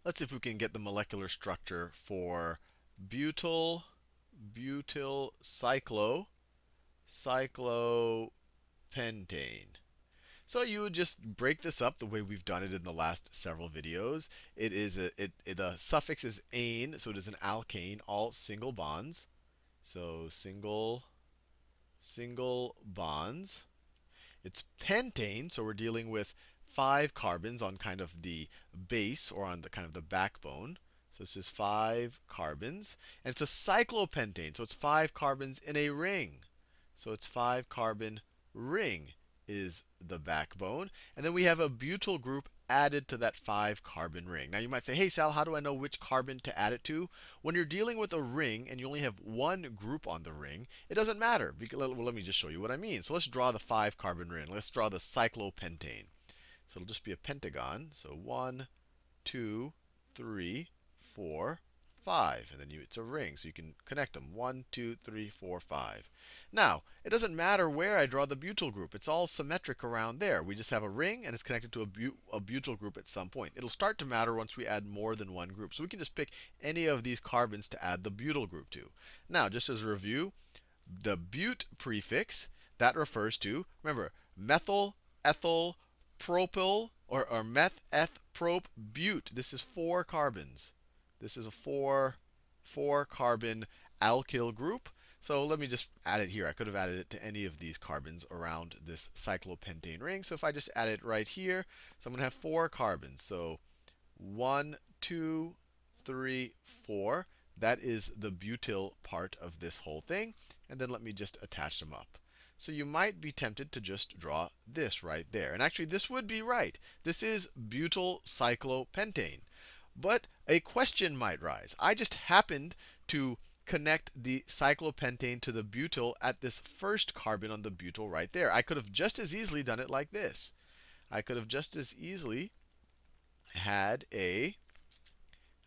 let's see if we can get the molecular structure for butyl, cyclopentane. So you would just break this up the way we've done it in the last several videos. The suffix is ane, so it is an alkane, all single bonds. So single bonds. It's pentane, so we're dealing with 5 carbons on kind of the base or on the kind of the backbone. So it's just 5 carbons. And it's a cyclopentane, so it's 5 carbons in a ring. So it's 5 carbon ring is the backbone. And then we have a butyl group added to that 5 carbon ring. Now you might say, hey Sal, how do I know which carbon to add it to? When you're dealing with a ring and you only have one group on the ring, it doesn't matter. Well, let me just show you what I mean. So let's draw the 5 carbon ring. Let's draw the cyclopentane. So it'll just be a pentagon. So 1, 2, 3, 4, 5. And then it's a ring, so you can connect them. 1, 2, 3, 4, 5. Now, it doesn't matter where I draw the butyl group. It's all symmetric around there. We just have a ring, and it's connected to a butyl group at some point. It'll start to matter once we add more than one group. So we can just pick any of these carbons to add the butyl group to. Now, just as a review, the but prefix, that refers to, remember, methyl, ethyl, propyl, or meth, eth, prop, but. This is 4 carbons. This is a four carbon alkyl group. So let me just add it here. I could have added it to any of these carbons around this cyclopentane ring. So if I just add it right here, so I'm going to have 4 carbons. So 1, 2, 3, 4. That is the butyl part of this whole thing. And then let me just attach them up. So you might be tempted to just draw this right there. And actually, this would be right. This is butyl cyclopentane. But a question might rise. I just happened to connect the cyclopentane to the butyl at this first carbon on the butyl right there. I could have just as easily done it like this. I could have just as easily had a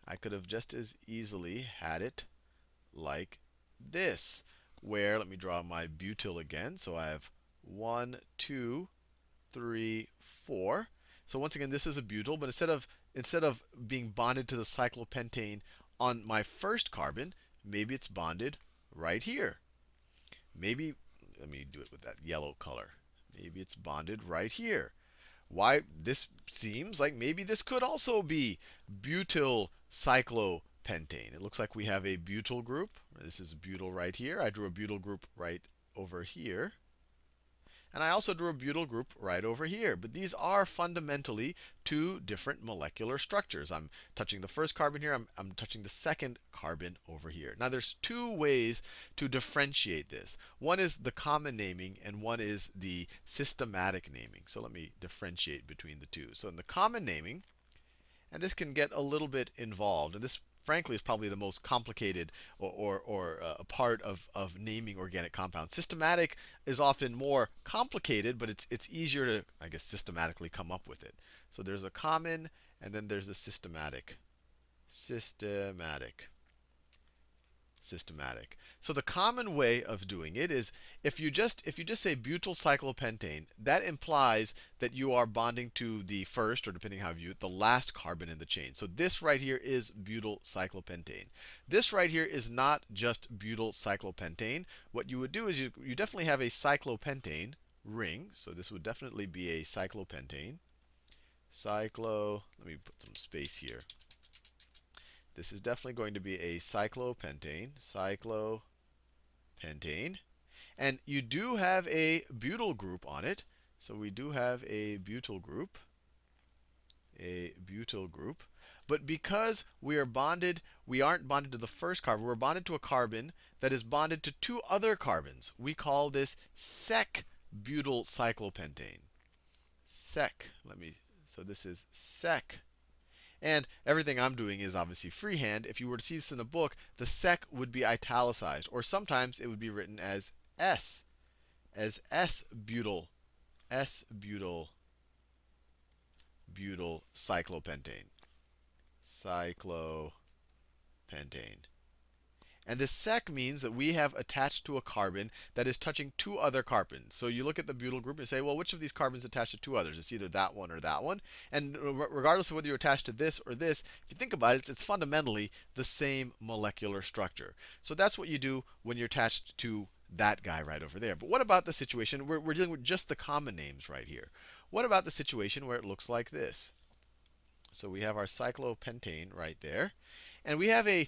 I could have just as easily had it like this, where, let me draw my butyl again. So I have 1, 2, 3, 4. So once again, this is a butyl, but instead of being bonded to the cyclopentane on my first carbon, maybe it's bonded right here. Maybe, let me do it with that yellow color. Maybe it's bonded right here. Why, this seems like maybe this could also be butyl cyclopentane. It looks like we have a butyl group. This is butyl right here. I drew a butyl group right over here. And I also drew a butyl group right over here. But these are fundamentally 2 different molecular structures. I'm touching the first carbon here. I'm touching the second carbon over here. Now, there's 2 ways to differentiate this. One is the common naming, and one is the systematic naming. So let me differentiate between the 2. So in the common naming, and this can get a little bit involved. And this, frankly, is probably the most complicated or part of naming organic compounds. Systematic is often more complicated, but it's easier to, I guess, systematically come up with it. So there's a common, and then there's a systematic. Systematic. So the common way of doing it is if you just say butyl cyclopentane, that implies that you are bonding to the first, or depending how you view it, the last carbon in the chain. So this right here is butyl cyclopentane. This right here is not just butyl cyclopentane. What you would do is you definitely have a cyclopentane ring. So this would definitely be a cyclopentane. Let me put some space here. This is definitely going to be a cyclopentane. And you do have a butyl group on it. So we do have a butyl group. But because we aren't bonded to the first carbon. We're bonded to a carbon that is bonded to 2 other carbons. We call this sec butyl cyclopentane. So this is sec. And everything I'm doing is obviously freehand. If you were to see this in a book, the sec would be italicized. Or sometimes it would be written as S-butyl, butyl cyclopentane. And this sec means that we have attached to a carbon that is touching two other carbons. So you look at the butyl group and say, well, which of these carbons attached to two others? It's either that one or that one. And regardless of whether you're attached to this or this, if you think about it, it's fundamentally the same molecular structure. So that's what you do when you're attached to that guy right over there. But what about the situation? We're dealing with just the common names right here. What about the situation where it looks like this? So we have our cyclopentane right there. And we have I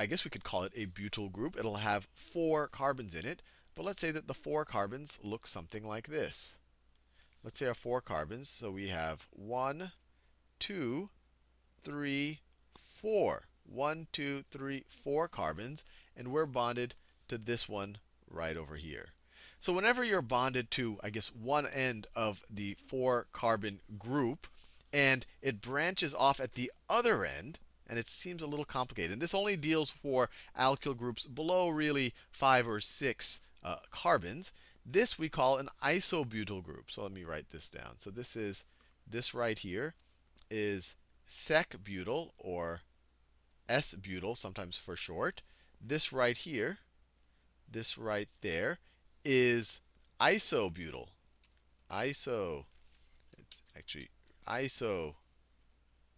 guess we could call it a butyl group. It'll have 4 carbons in it. But let's say that the 4 carbons look something like this. Let's say our 4 carbons. So we have 1, 2, 3, 4. 1, 2, 3, 4 carbons. And we're bonded to this one right over here. So whenever you're bonded to, I guess, one end of the 4 carbon group, and it branches off at the other end, and it seems a little complicated. And this only deals for alkyl groups below really 5 or 6 carbons. This we call an isobutyl group. So let me write this down. So this right here is sec-butyl, or S-butyl, sometimes for short. This right here, this right there, is isobutyl. It's actually iso.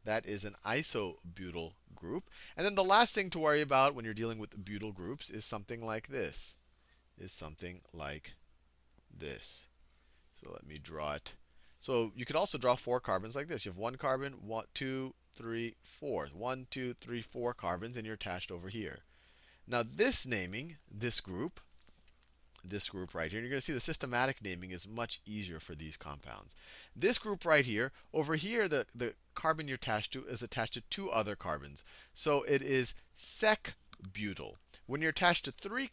That is an isobutyl group. And then the last thing to worry about when you're dealing with butyl groups is something like this. So let me draw it. So you could also draw 4 carbons like this. You have 1 carbon, 1, 2, 3, 4. 1, 2, 3, 4 carbons, and you're attached over here. Now this naming, this group right here, and you're going to see the systematic naming is much easier for these compounds. This group right here, over here, the carbon you're attached to is attached to 2 other carbons. So it is sec-butyl. When you're attached to 3,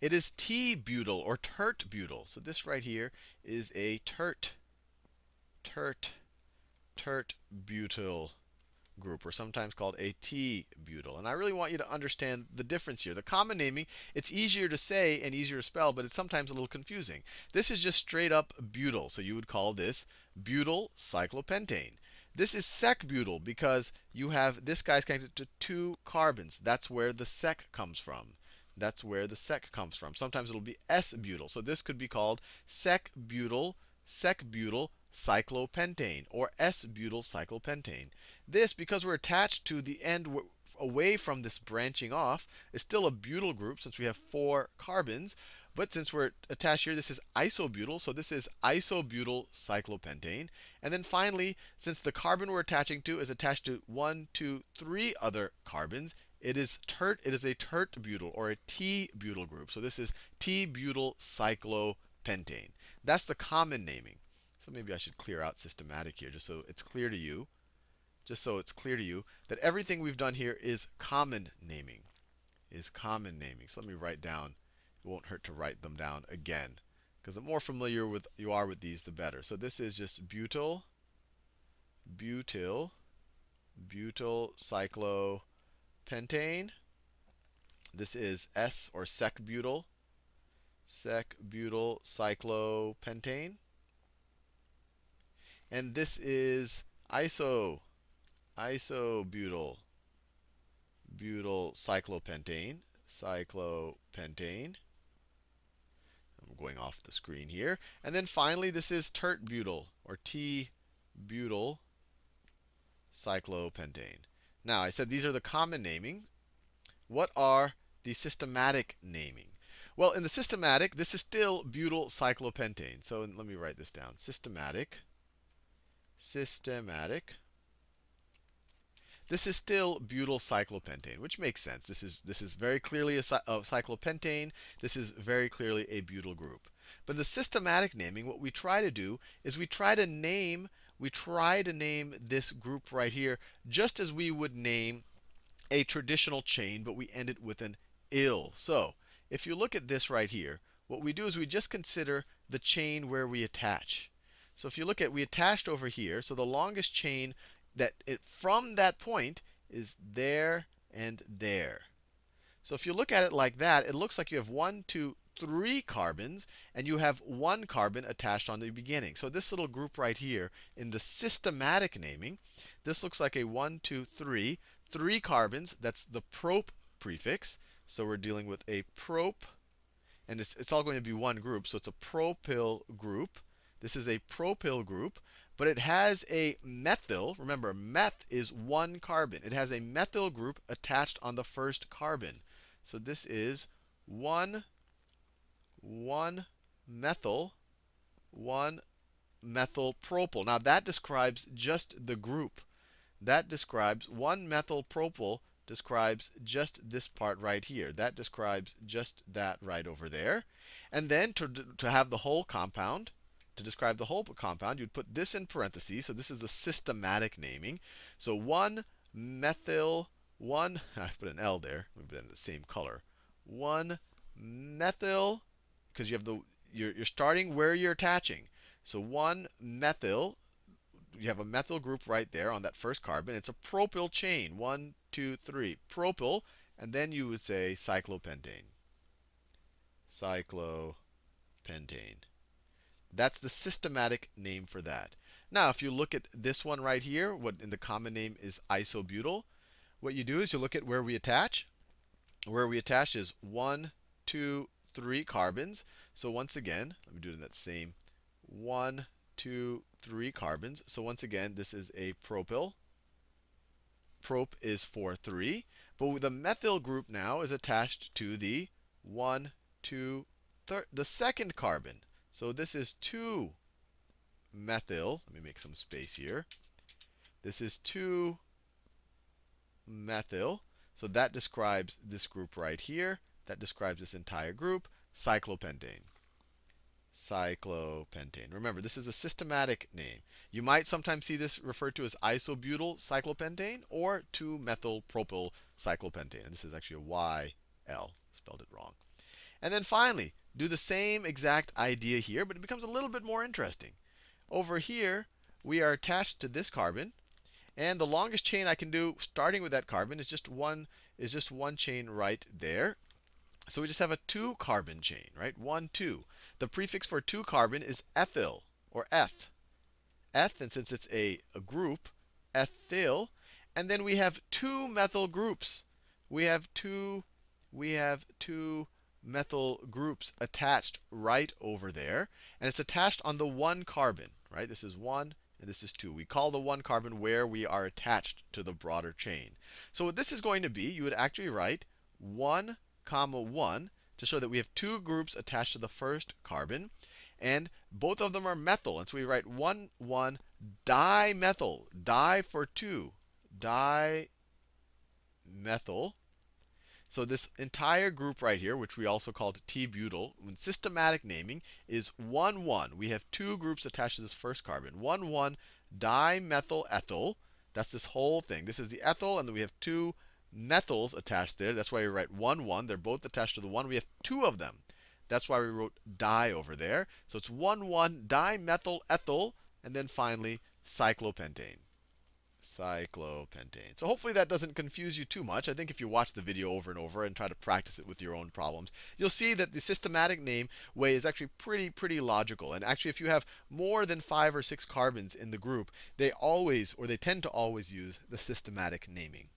it is T-butyl or tert-butyl. So this right here is a tert-butyl group, or sometimes called a T-butyl. And I really want you to understand the difference here. The common naming, it's easier to say and easier to spell, but it's sometimes a little confusing. This is just straight up butyl, so you would call this butyl cyclopentane. This is sec-butyl because you have this guy's connected to 2 carbons. That's where the sec comes from. Sometimes it'll be S-butyl. So this could be called sec-butyl cyclopentane, or S-butyl cyclopentane. This, because we're attached to the end away from this branching off, is still a butyl group since we have 4 carbons. But since we're attached here, this is isobutyl, so this is isobutyl cyclopentane. And then finally, since the carbon we're attaching to is attached to 1, 2, 3 other carbons, it is a tert-butyl, or a T-butyl group. So this is T-butyl cyclopentane. That's the common naming. So maybe I should clear out systematic here, just so it's clear to you. That everything we've done here is common naming. So let me write down. It won't hurt to write them down again, because the more familiar you are with these, the better. So this is just butyl cyclopentane. This is S, or sec-butyl cyclopentane. And this is isobutyl cyclopentane. I'm going off the screen here. And then finally, this is tert-butyl, or T-butyl cyclopentane. Now, I said these are the common naming. What are the systematic naming? Well, in the systematic, this is still butyl cyclopentane. So let me write this down. Systematic. This is still butyl cyclopentane, which makes sense. This is very clearly a cyclopentane. This is very clearly a butyl group. But the systematic naming, what we try to do is we try to name this group right here just as we would name a traditional chain, but we end it with an "ill." So if you look at this right here, what we do is we just consider the chain where we attach. So if you look at, we attached over here, so the longest chain from that point is there and there. So if you look at it like that, it looks like you have 1, 2, 3 carbons, and you have 1 carbon attached on the beginning. So this little group right here in the systematic naming, this looks like a 1, 2, 3, 3 carbons. That's the prop prefix. So we're dealing with a prop, and it's all going to be one group. So it's a propyl group. This is a propyl group, but it has a methyl. Remember, meth is one carbon. It has a methyl group attached on the first carbon. So this is one methyl, one methyl propyl. Now that describes just the group. That describes one methyl propyl describes just this part right here. That describes just that right over there. And then to have the whole compound, to describe the whole compound, you'd put this in parentheses. So this is the systematic naming. So one methyl, one, I put an L there, let me put it in the same color. One methyl, because you have you're starting where you're attaching. So one methyl, you have a methyl group right there on that first carbon. It's a propyl chain. 1, 2, 3. Propyl. And then you would say cyclopentane. Cyclopentane. That's the systematic name for that. Now, if you look at this one right here, what in the common name is isobutyl, what you do is you look at where we attach. Where we attach is 1, 2, 3 carbons. So once again, let me do it in that same 1, 2, 3 carbons. So once again, this is a propyl. Prop is for 3. But the methyl group now is attached to the 1, 2, the second carbon. So this is 2 methyl. Let me make some space here. This is 2 methyl. So that describes this group right here. That describes this entire group, cyclopentane. Cyclopentane. Remember, this is a systematic name. You might sometimes see this referred to as isobutyl cyclopentane or 2-methyl-propyl cyclopentane. And this is actually a YL. Spelled it wrong. And then finally, do the same exact idea here, but it becomes a little bit more interesting. Over here, we are attached to this carbon. And the longest chain I can do, starting with that carbon, is just one chain right there. So we just have a 2-carbon chain, right? 1, 2. The prefix for 2-carbon is ethyl, or eth. Eth, and since it's a group, ethyl. And then we have 2 methyl groups. We have two methyl groups attached right over there. And it's attached on the 1 carbon, right? This is 1, and this is 2. We call the 1 carbon where we are attached to the broader chain. So what this is going to be, you would actually write 1, 1 to show that we have 2 groups attached to the first carbon. And both of them are methyl. And so we write 1, 1 dimethyl. Di for 2. Dimethyl. So this entire group right here, which we also called T-butyl, when systematic naming, is 1, 1. We have 2 groups attached to this first carbon. 1, 1 dimethyl ethyl. That's this whole thing. This is the ethyl, and then we have 2 methyls attached there. That's why we write 1, 1. They're both attached to the 1. We have 2 of them. That's why we wrote di over there. So it's 1, 1 dimethyl ethyl, and then finally cyclopentane. Cyclopentane. So hopefully that doesn't confuse you too much. I think if you watch the video over and over and try to practice it with your own problems, you'll see that the systematic name way is actually pretty logical. And actually, if you have more than 5 or 6 carbons in the group, they always, or they tend to always use the systematic naming.